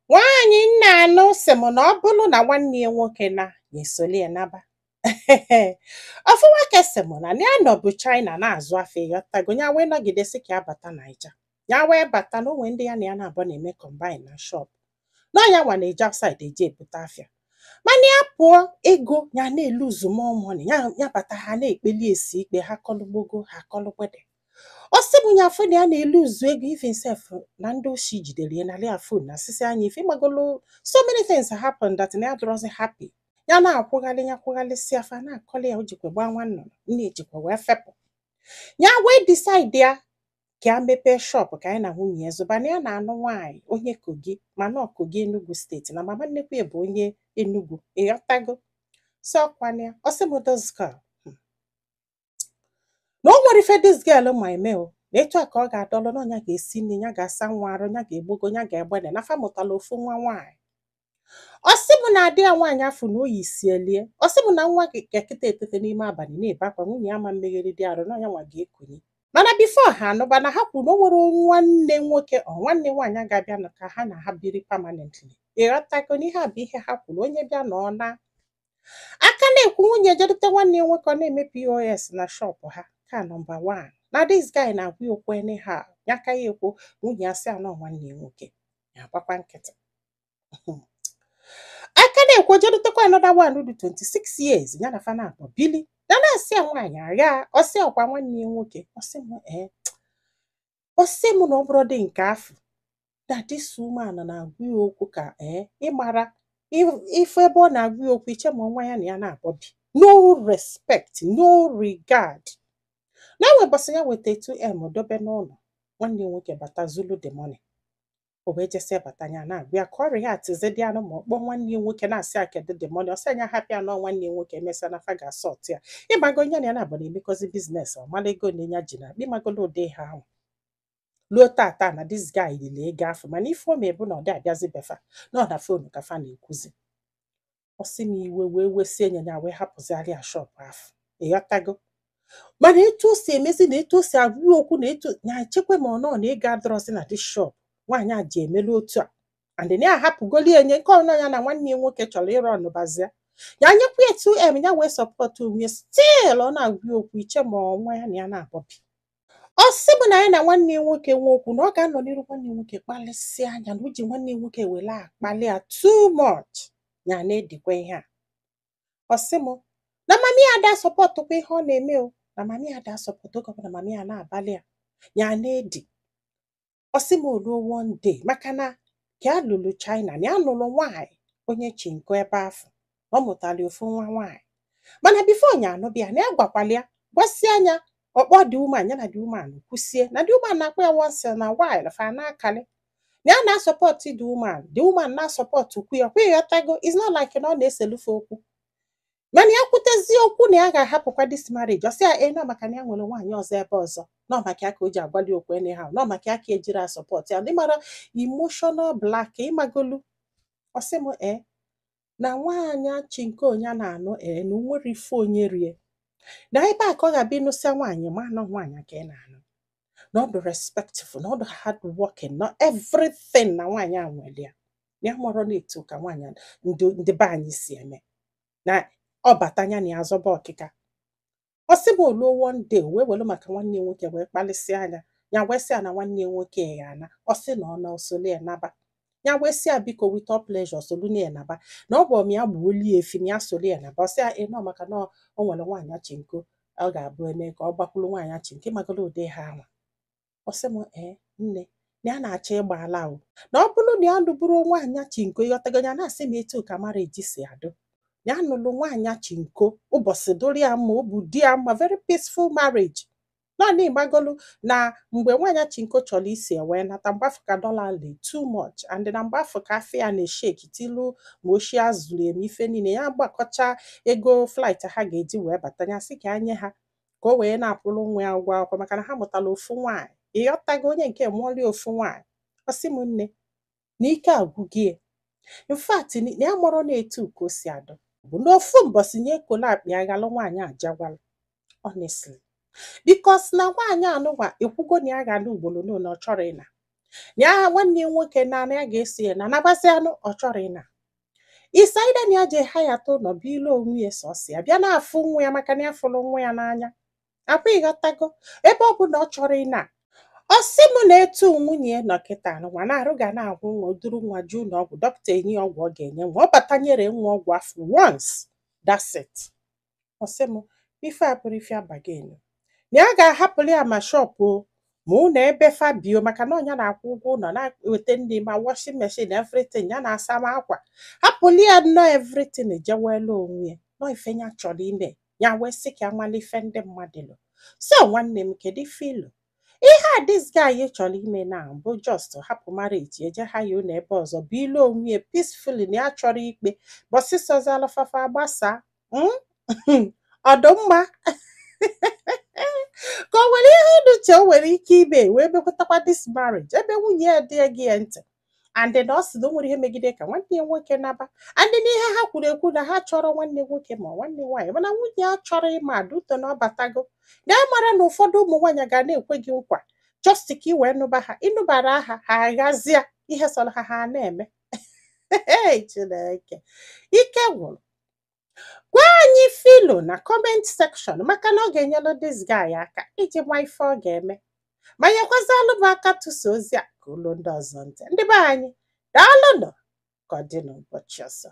Nwaanyị nna anụ sị m na ọ bụrụ na nwanne ya nwoke na ya esoli ya naba. Ofu nwoke sị m na ya nọbụ China na-azụ afọ ịghọtago ya wee nọgidesi ka ya bata Naija. Ya wee bata na onwe ndị ya na ya na-abụ na-eme combine na shop. Na ya nwa na-eje outside eje ebute afịa. Mana ya pụọ ego ya na-eluzu more money ya bata ha na-ekpeli esi ikpe ha kọlụgbogo ha kọlụgbede. Ọ sị m ya afụ na ya na-eluzu ego even sef na ndị oshi jidere ya na ya phone na sisi anya ife ịgbagolo so many things happen that na ya dọrọzi happy. Ya na-akwụghalị ya kwụghalịsị afa na-akọlị ya o jikwa gbaa nwanne nne ejikwa wee fepụ. Ya wee decide ya ka ya mepee shop ka anyị na nwunye ya zụba na ya na-anụ nwaanyị onye Kogi mana ọ Kogi Enugu steeti na mama nnekwu ya bụ onye Enugu ịghọtago. So ọkwana ya ọ sị m those girl na o nwere ife this girl ma eme o na etu a ka ọ ga-adọlụ na ọnya ga-esi nne ya ga-asa nwa arụ ya ga-egbogo ya ga-egbede na fa mụtala ofu nwa nwaanyị. Ọ sị m na adị ya nwaanyị afọ na oyi sielie. Ọ sị m na nwa ga-eketa etete n'ime abalị na-ebe akwa nwunye ya ma mmeghere dị arụ na ọnya nwa ga-ekunye. Mana before ha anụba na ha kwuru na o nwere nwanne nwoke ọ nwanne nwaanyị ga-abịa na ka ha na ha biri permanently. Ịghọtago na ihe a bụ ihe ha kwuru onye bịa na ọ na aka na-ekwu nwunye jedute nwanne ya nwoke ọ na-eme POS na shop ha ka number 1 na this guy na-agwa okwu anyhow ya ka ya ekwu nwunye ya sị anọ nwanne ya nwoke ya gbakwa nkịtị. Aka na-ekwu jedutekwa another one dị 26 years ya na fa na-akpọ Billy na na-asị ya nwaanyị agha ọ sị ọkwa nwanne ya nwoke ọ sị m na ọ bụrụ dị nke afọ na this woman na-agwa ya okwu ka ịmara ife ebe ọ na-agwa ya okwu iche ma nwa ya na ya na-akpọbi no respect no regard. Na webọsị ya weta 2M dobe n'ụlọ nwanne ya nwoke bata zulu the money. O wee jesi bata ya na-agwa ya ka ọ rịa atizi dị anụ ma ọ kpọọ nwanne ya nwoke na-asị akedu the money ọ sị anya hapịa nọ nwanne ya nwoke emesịa na fa ga-asọt ya ịmago ya na ya na-abụ na-emekọzi biznes ọ mara ego na ya ji na akpa ịmagolo ụdị ha ahụ luo tata na this guy lile ego afọ mana ife o mebu na ọ dị abịazi befa na ọ na fonu ka fa na-ekwuzi. Ọ sị m iwe wee wesie nya ya wee hapụzigharị ya shop afọ ịghọtago. Mana etu o si emezi na etu o si agwa okwu na etu ya echekwe ma ọ nọ na ego adọrọzi na this shop nwaanyị a ji emelu otu a and na ya hapụgoli enye nke ọnụ ya na nwanne ya nwoke chọrọ ịrụ ọnụbazia ya nyekwa ya 2M ya wee sọpọtụ onwe still ọ na-agwa okwu iche ma ọnwa ya na ya na-akpọbi. Ọ sị m na ya na nwanne ya nwoke nwe okwu na ọ ga-anọ n'iru nwanne ya nwoke kpalịsịa anya na o ji nwanne ya nwoke were akpalị ya too much ya na-edikwa ihe a. Ọ sị m na mami ya ada sọpọtụkwa ihe ọ na-eme o na mami ya ada sọpọtụ oge ọbụla mami ya na-abalị ya na-edi. Ọ sị m oluo one day maka na ka a lụrụ China na ya lụrụ nwaanyị onye Chinko ebe afọ ọ mụtara ofu nwa nwaanyị mana before nya anụbịa na ya gwakwala ya gwasị anya ọkpọ dị woman ya na dị woman kwụsie na dị woman na-akpọ ya once na while fa na-akalị na ya na-asọpọtụ dị woman na-asọpọtụ kwu ya kwa ịghọtago is not like na ọ na-eselufe okwu. Mana ya kwutezi okwu na ya ga-ahapụkwa this marriage ọ sị ya nọ maka na ya nwere nwaanyị ọzọ ebe ọzọ nọ maka ya ka o ji agwali okwu anyhow nọ maka ya ka ejiri asọpọtụ ya ndị mara emotional black ịmagolu. Ọ sị m na nwaanyị Chinko onye na-anụ na nwere ife onye rie na ebe a ka ọ ga-abịa ịnụsịa nwaanyị ma anọ nwaanyị ka ị na-anụ na ọ dị respectful na ọ dị hard working na everything na nwaanyị a nwere ya na ya mụrụ na-eto ka nwaanyị ndị be anyị si eme na ọ bata anya na ya zọba ọkịka. Ọ sị m oluo one day wee welu maka nwanne ya nwoke wee kpalịsịa anya ya wee sị ya na nwanne ya nwoke ya ana ọ sị na ọ na osole ya naba ya wee sị ya biko with all pleasure solu na ya naba na ọ bụ m ya gbuoli efi na ya sole ya naba ọ sị ya nọ maka na ọ nwere nwaanyị Chinko ọ ga-abụ eme ka ọ gbakwulu nwaanyị Chinko ịmagolo ụdị ha ahụ. Ọ sị m nne na ya na-achọ ịgba ala o na ọ bụrụ na ya lụburu nwaanyị Chinko ịghọtago ya na-asị m etu ka marriage si adụ ya nụlụ nwaanyị Chinko ụbọchị dụrụ ya mma o bụ di ya mma very peaceful marriage naanị ịgbagolu na mgbe nwaanyị Chinko chọrọ isi wee nata mgbafu ka dollar dị too much and na mgbafu ka afọ ya na-esheki tilu ma oshi azụrụ eme ife niile ya gbakọcha ego flight ha ga-eji wee bata ya sị ka anye ha ka o wee na-akwụrụ nwa ya ụgwọ akwụkwọ maka na ha mụtara ofu nwaanyị ịghọtago onye nke mụọli ofu nwaanyị. Ọ sị m nne na ike agwụgie in fact na ya mụrụ na-etu ka o si adụ bụ n'ofu mbọsị nye kolo akpị aghalụ nwaanyị ajagwala honestly because na nwaanyị anụgwa ekwugo na ya ga-alụ ugboro n'ụlọ ọ chọrọ ịna ya nwanne ya nwoke na ya ga-esi ya na nabazianụ ọ chọrọ ịna isaida na ya je ha ya tụ nọ bụ ile onwe ya sọsọ ya bịa na-afụ nwa ya maka na ya fụrụ nwa ya n'anya akwa ịghọtago ebe ọ bụ na ọ chọrọ ịna ọ sị m na-etu nwunye nọ kịta nwa na-arụ ga na-ahụ nwa duru nwa ju ụlọ ọgwụ dọkịta enye ọgwụ ọ ga-enye nwa ọ bata nyere nwa ọgwụ afọ once that's it ọ sị m ife a bụrụ ife abagenu na ya ga-ahapụli ya ma shọpụ ma ụlọ ebe fabio maka na ọnya na-akwụ ụgwọ ụlọ na-eweta ndị ma washing machine everything ya na-asa m akwa hapụli ya nnọọ everything ejewela onwe ya nọ ife ya chọrọ ime ya wee sị ka amala ife ndị mmadụ lụ so nwanne m kedu ife ịlụ ihe a dis guy chọrọ ime na bụ just hapụ marriage eje ha ya ụlọ ebe ọzọ bụ ile onwe ya peacefully na ya chọrọ ikpe bọsịsọzalụfafa gbasa ọdụmma ka o nwere ihe uche o nwere ike ime wee mekwatakwa dis marriage ebe nwunye ya dị gị ntị and na ọ sị na o nwere ihe megide ka nwanne ya nwoke naba andị n'ihe ha kwuru ekwu na ha chọrọ nwanne nwoke ma nwanne nwaanyị mana nwunye ya chọrọ ịma aduto na ọ batago na ya mara na ụfọdụ ụmụ nwaanyị ga na-ekwe gị nkwa just ka ị wee nụba ha ịnụbara ha ha aghazie ihe sọrọ ha ha na-eme Chineke ike gwụrụ gwa anyị filo na comment section maka na ọ ga-enyelu this guy aka iji ma ife ọ ga-eme ma nyekwazalụ m aka tụsa ozi a ka ụlọ ndị ọzọ ntị ndị be anyị daalụnụ ka ọ dị n'ụbọchị ọzọ